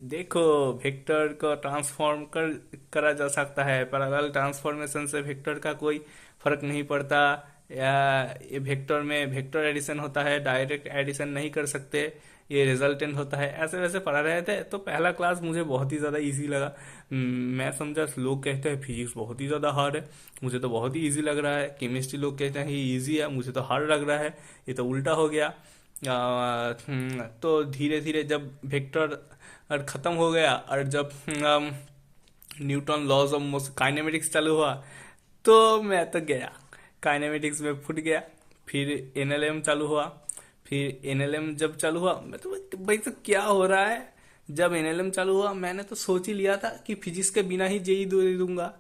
देखो, वेक्टर को ट्रांसफॉर्म करा जा सकता है। पैरेलल ट्रांसफॉर्मेशन से वेक्टर का कोई फर्क नहीं पड़ता। या ये वेक्टर में वेक्टर एडिशन होता है, डायरेक्ट एडिशन नहीं कर सकते। ये रिजल्टेंट होता है। ऐसे वैसे पढ़ा रहे थे तो पहला क्लास मुझे बहुत ही ज़्यादा इजी लगा। मैं समझा लोग कहते हैं फिजिक्स बहुत ही ज़्यादा हार्ड है, मुझे तो बहुत ही इजी लग रहा है। केमिस्ट्री लोग कहते हैं ये इजी है, मुझे तो हार्ड लग रहा है। ये तो उल्टा हो गया। तो धीरे धीरे जब वेक्टर और ख़त्म हो गया और जब Newton laws of motion kinematics चालू हुआ तो मैं तो गया, काइनेमेटिक्स में फुट गया। फिर एनएलएम चालू हुआ। फिर एनएलएम जब चालू हुआ मैं तो भाई तो क्या हो रहा है। जब एनएलएम चालू हुआ मैंने तो सोच ही लिया था कि फिजिक्स के बिना ही जेई दे दूंगा।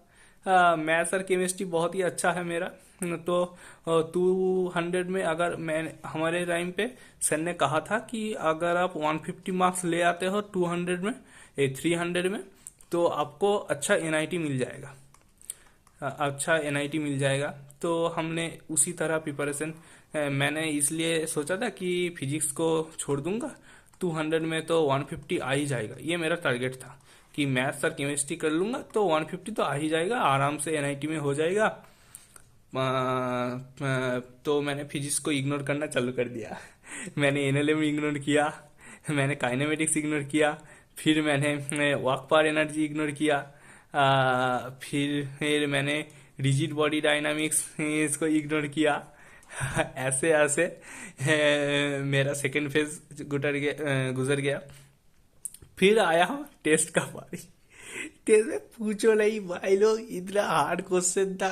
मैथ्स और केमिस्ट्री बहुत ही अच्छा है मेरा। तो 200 में अगर मैं हमारे टाइम पे सर ने कहा था कि अगर आप 150 मार्क्स ले आते हो 200 में 300 में तो आपको अच्छा एनआईटी मिल जाएगा। अच्छा एनआईटी मिल जाएगा। तो हमने उसी तरह प्रिपरेशन, मैंने इसलिए सोचा था कि फिजिक्स को छोड़ दूंगा। 200 में तो 150 आ ही जाएगा, ये मेरा टारगेट था कि मैथ्स और केमिस्ट्री कर लूंगा तो 150 तो आ ही जाएगा, आराम से एनआईटी में हो जाएगा। तो मैंने फिजिक्स को इग्नोर करना चालू कर दिया। मैंने एनएलएम इग्नोर किया, मैंने काइनेमेटिक्स इग्नोर किया, फिर मैंने वर्क पावर एनर्जी इग्नोर किया। फिर मैंने रिजिड बॉडी डायनामिक्स इसको इग्नोर किया। ऐसे ऐसे मेरा सेकेंड फेज गुजर गया। फिर आया टेस्ट का बारी। टेस्ट में पूछो नहीं भाई लोग, इतना हार्ड क्वेश्चन था।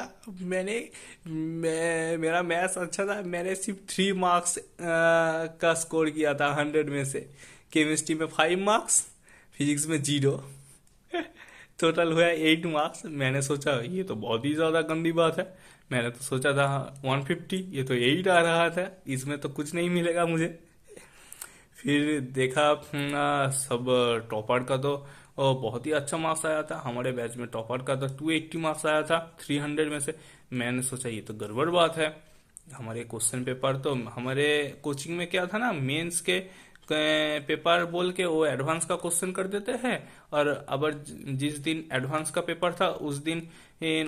मेरा मैथ्स अच्छा था, मैंने सिर्फ 3 मार्क्स का स्कोर किया था 100 में से। केमिस्ट्री में 5 मार्क्स, फिजिक्स में 0। टोटल हुआ 8 मार्क्स। मैंने सोचा ये तो बहुत ही ज़्यादा गंदी बात है। मैंने तो सोचा था 150, ये तो 8 आ रहा था, इसमें तो कुछ नहीं मिलेगा मुझे। फिर देखा सब टॉपर का तो बहुत ही अच्छा मार्क्स आया था। हमारे बैच में टॉपर का तो 280 मार्क्स आया था 300 में से। मैंने सोचा ये तो गड़बड़ बात है। हमारे क्वेश्चन पेपर तो हमारे कोचिंग में क्या था ना, मेंस के पेपर बोल के वो एडवांस का क्वेश्चन कर देते हैं। और अगर जिस दिन एडवांस का पेपर था उस दिन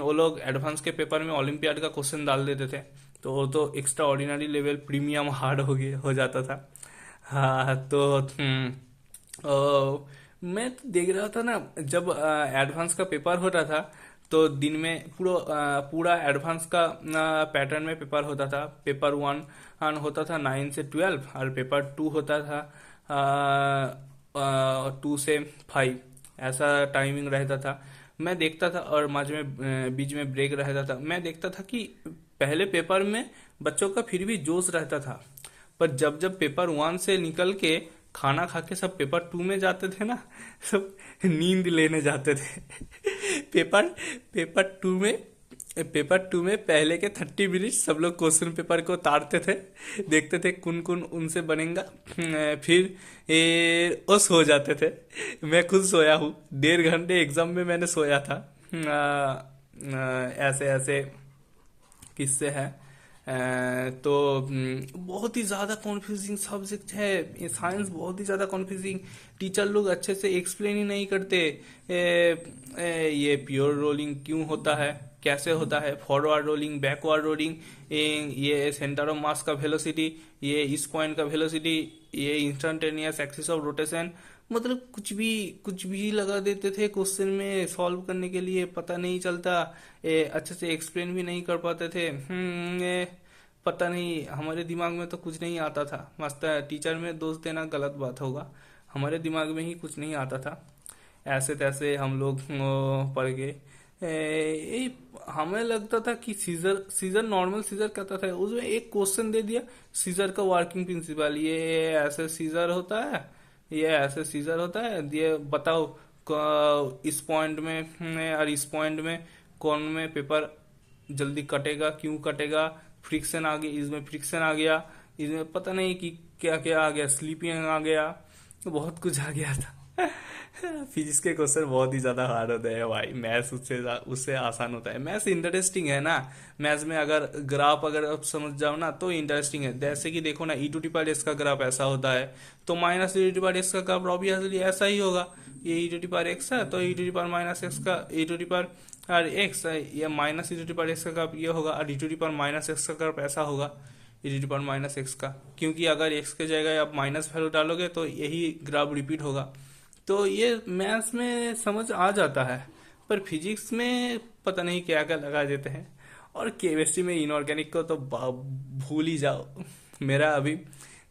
वो लोग एडवांस के पेपर में ओलंपियाड का क्वेश्चन डाल देते थे। तो वो तो extra ordinary level premium hard हो जाता था। हाँ तो मैं तो देख रहा था ना, जब एडवांस का पेपर हो रहा था तो दिन में पूरा एडवांस का पैटर्न में पेपर होता था। पेपर 1 होता था 9 से 12 और पेपर 2 होता था 2 से 5। ऐसा टाइमिंग रहता था। मैं देखता था और बीच में ब्रेक रहता था। मैं देखता था कि पहले पेपर में बच्चों का फिर भी जोश रहता था, पर जब जब पेपर 1 से निकल के खाना खा के सब पेपर 2 में जाते थे ना, सब नींद लेने जाते थे। पेपर पेपर टू में पेपर 2 में पहले के 30 मिनट सब लोग क्वेश्चन पेपर को उतारते थे, देखते थे कौन कौन उनसे बनेगा। फिर वो सो जाते थे। मैं खुद सोया हूँ, 1.5 घंटे एग्जाम में मैंने सोया था। ऐसे ऐसे किससे है। तो बहुत ही ज़्यादा कॉन्फ्यूजिंग सब्जेक्ट है साइंस, बहुत ही ज़्यादा कॉन्फ्यूजिंग। टीचर लोग अच्छे से एक्सप्लेन ही नहीं करते। ये प्योर रोलिंग क्यों होता है, कैसे होता है, फॉरवर्ड रोलिंग, बैकवर्ड रोलिंग, ये सेंटर ऑफ मास का वेलोसिटी, ये इस पॉइंट का वेलोसिटी, ये इंस्टेंटेनियस एक्सिस ऑफ रोटेशन। मतलब कुछ भी लगा देते थे क्वेश्चन में सॉल्व करने के लिए, पता नहीं चलता। अच्छे से एक्सप्लेन भी नहीं कर पाते थे। पता नहीं, हमारे दिमाग में तो कुछ नहीं आता था। मस्त टीचर में दोष देना गलत बात होगा, हमारे दिमाग में ही कुछ नहीं आता था। ऐसे तैसे हम लोग पढ़ गए। हमें लगता था कि सीजर सीजर नॉर्मल सीजर कहता था, उसमें एक क्वेश्चन दे दिया सीजर का वर्किंग प्रिंसिपल, ये ऐसे सीजर होता है, ये ऐसे सीजर होता है, ये बताओ इस पॉइंट में और इस पॉइंट में कौन में पेपर जल्दी कटेगा, क्यों कटेगा। फ्रिक्शन आ गया, इसमें फ्रिक्शन आ गया, इसमें पता नहीं कि क्या क्या आ गया, स्लीपिंग आ गया, तो बहुत कुछ आ गया था। फिजिक्स के क्वेश्चन बहुत ही ज्यादा हार्ड होते हैं भाई। मैथ्स उससे उससे आसान होता है। मैथ्स इंटरेस्टिंग है ना। मैथ्स में अगर ग्राफ अगर आप समझ जाओ ना तो इंटरेस्टिंग है। जैसे कि देखो ना, e to the power x का ग्राफ ऐसा होता है तो minus e to the power x का ग्राफ ऑब्वियसली ऐसा ही होगा। ये e to the power x है, तो e to the power minus x का e to the power x, या minus e to the power x का कर्व ये होगा, और e to the power minus x का कर्व ऐसा होगा, ई to the power minus x का, क्योंकि अगर एक्स के जगह आप माइनस वैल्यू डालोगे तो यही ग्राफ रिपीट होगा। तो ये मैथ्स में समझ आ जाता है, पर फिजिक्स में पता नहीं क्या क्या लगा देते हैं। और केमिस्ट्री में इनऑर्गेनिक को तो भूल ही जाओ। मेरा अभी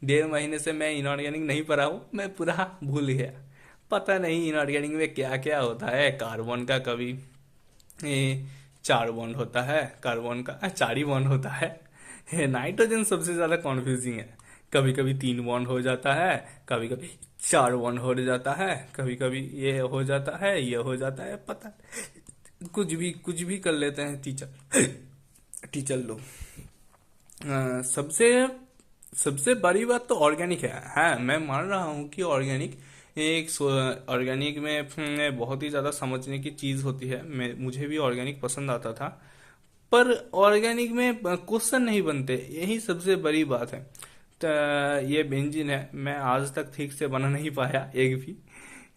1.5 महीने से मैं इनऑर्गेनिक नहीं पढ़ा हूँ, मैं पूरा भूल गया। पता नहीं इनऑर्गेनिक में क्या क्या होता है। कार्बन का कभी 4 बॉन्ड होता है, कार्बन का 4 ही बॉन्ड होता है। नाइट्रोजन सबसे ज्यादा कॉन्फ्यूजिंग है, कभी कभी 3 बॉन्ड हो जाता है, कभी कभी 4 बॉन्ड हो जाता है, कभी कभी ये हो जाता है, ये हो जाता है, पता कुछ भी कर लेते हैं टीचर लोग। सबसे सबसे बड़ी बात तो ऑर्गेनिक है। हाँ, मैं मान रहा हूँ कि ऑर्गेनिक में बहुत ही ज़्यादा समझने की चीज़ होती है। मुझे भी ऑर्गेनिक पसंद आता था, पर ऑर्गेनिक में क्वेश्चन नहीं बनते, यही सबसे बड़ी बात है। तो ये बेंजीन है, मैं आज तक ठीक से बना नहीं पाया एक भी।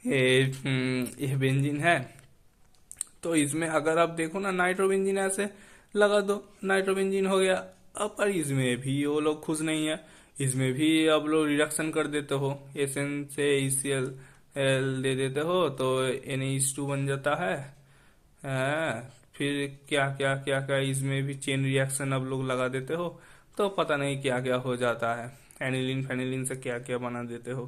ये बेंजीन है, तो इसमें अगर आप देखो ना, नाइट्रोबेंजीन ऐसे लगा दो, नाइट्रोबेंजीन हो गया। अब पर इसमें भी वो लोग खुश नहीं है, इसमें भी आप लोग रिडक्शन कर देते हो, एस एन से ECl एल दे देते हो, तो NH2 बन जाता है। फिर क्या क्या क्या क्या इसमें भी चेन रिएक्शन अब लोग लगा देते हो, तो पता नहीं क्या क्या हो जाता है। एनिलीन फेनिलीन से क्या क्या बना देते हो।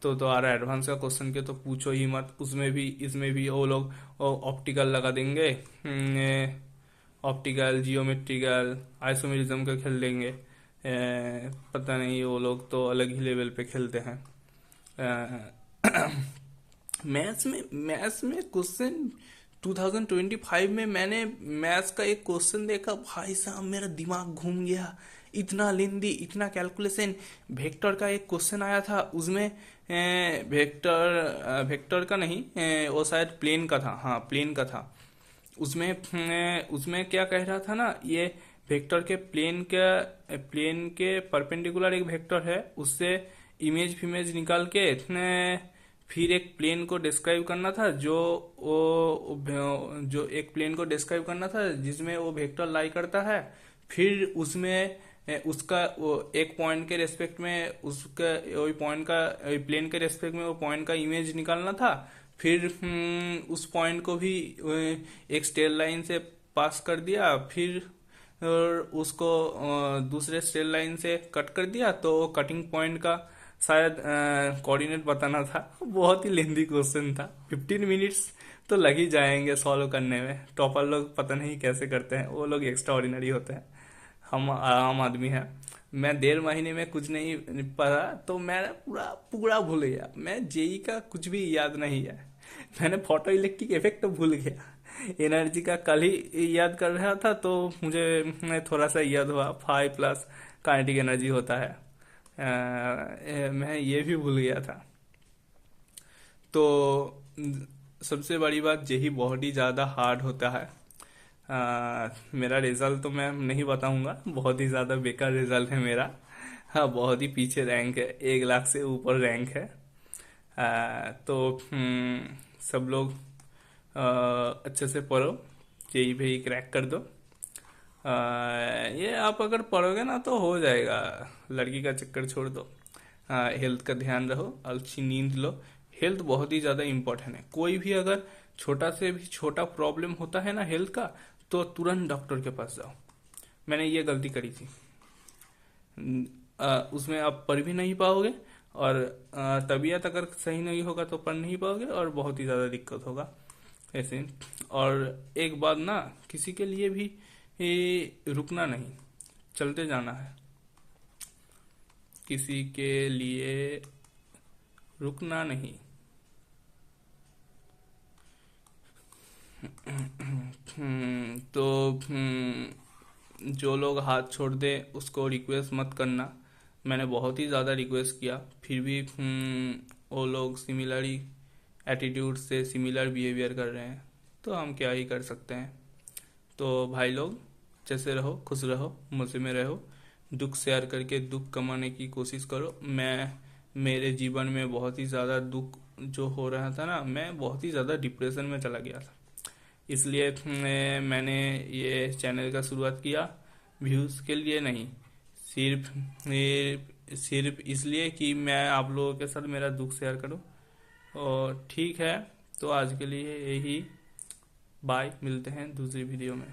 तो आ रहा है एडवांस का क्वेश्चन के, तो पूछो ही मत। उसमें भी इसमें भी वो लोग ऑप्टिकल लगा देंगे, ऑप्टिकल जियोमेट्रिकल आइसोमेरिज्म का खेल देंगे। पता नहीं, वो लोग तो अलग ही लेवल पे खेलते हैं। मैथ्स में क्वेश्चन 2025 में मैंने मैथ्स का एक क्वेश्चन देखा, भाई साहब मेरा दिमाग घूम गया। इतना लेंदी, इतना कैलकुलेशन। वेक्टर का एक क्वेश्चन आया था, उसमें वेक्टर का नहीं, वो शायद प्लेन का था। हाँ, प्लेन का था। उसमें क्या कह रहा था ना, ये वेक्टर के प्लेन के परपेंडिकुलर एक वेक्टर है, उससे इमेज फिमेज निकाल के फिर एक प्लेन को डिस्क्राइब करना था, जो एक प्लेन को डिस्क्राइब करना था जिसमें वो वेक्टर लाई करता है। फिर उसमें उसका वो एक पॉइंट के रेस्पेक्ट में उसका वही पॉइंट का प्लेन के रेस्पेक्ट में वो पॉइंट का इमेज निकालना था। फिर उस पॉइंट को भी एक स्ट्रेट लाइन से पास कर दिया, फिर और उसको दूसरे स्ट्रेट लाइन से कट कर दिया, तो कटिंग पॉइंट का शायद कोऑर्डिनेट बताना था। बहुत ही लेंदी क्वेश्चन था, 15 मिनट्स तो लग ही जाएंगे सॉल्व करने में। टॉपर लोग पता नहीं कैसे करते हैं, वो लोग एक्स्ट्रा ऑर्डिनरी होते हैं, हम आम आदमी हैं। मैं 1.5 महीने में कुछ नहीं पढ़ा, तो मैं पूरा पूरा भूल गया। मैं जेई का कुछ भी याद नहीं है। मैंने फोटो इलेक्ट्रिक इफेक्ट तो भूल गया, एनर्जी का कल ही याद कर रहा था, तो मुझे थोड़ा सा याद हुआ 5 प्लस काइनेटिक एनर्जी होता है। मैं ये भी भूल गया था। तो सबसे बड़ी बात, यही बहुत ही ज़्यादा हार्ड होता है। मेरा रिजल्ट तो मैं नहीं बताऊंगा, बहुत ही ज़्यादा बेकार रिजल्ट है मेरा। हाँ, बहुत ही पीछे रैंक है, 1 लाख से ऊपर रैंक है। तो सब लोग अच्छे से पढ़ो, जेई भी क्रैक कर दो। ये आप अगर पढ़ोगे ना तो हो जाएगा। लड़की का चक्कर छोड़ दो, हेल्थ का ध्यान रहो, अच्छी नींद लो। हेल्थ बहुत ही ज़्यादा इम्पोर्टेंट है। कोई भी अगर छोटा से भी छोटा प्रॉब्लम होता है ना हेल्थ का, तो तुरंत डॉक्टर के पास जाओ। मैंने ये गलती करी थी। उसमें आप पढ़ भी नहीं पाओगे, और तबीयत अगर सही नहीं होगा तो पढ़ नहीं पाओगे, और बहुत ही ज़्यादा दिक्कत होगा ऐसे। और एक बात ना, किसी के लिए भी रुकना नहीं, चलते जाना है। किसी के लिए रुकना नहीं। तो जो लोग हाथ छोड़ दे उसको रिक्वेस्ट मत करना। मैंने बहुत ही ज़्यादा रिक्वेस्ट किया, फिर भी वो लोग सिमिलर एटीट्यूड से सिमिलर बिहेवियर कर रहे हैं, तो हम क्या ही कर सकते हैं। तो भाई लोग, जैसे रहो, खुश रहो, मज़े में रहो, दुख शेयर करके दुख कमाने की कोशिश करो। मैं मेरे जीवन में बहुत ही ज़्यादा दुख जो हो रहा था ना, मैं बहुत ही ज़्यादा डिप्रेशन में चला गया था। इसलिए मैंने ये चैनल का शुरुआत किया, व्यूज़ के लिए नहीं, सिर्फ इसलिए कि मैं आप लोगों के साथ मेरा दुख शेयर करूं। और ठीक है, तो आज के लिए यही, बाय, मिलते हैं दूसरी वीडियो में।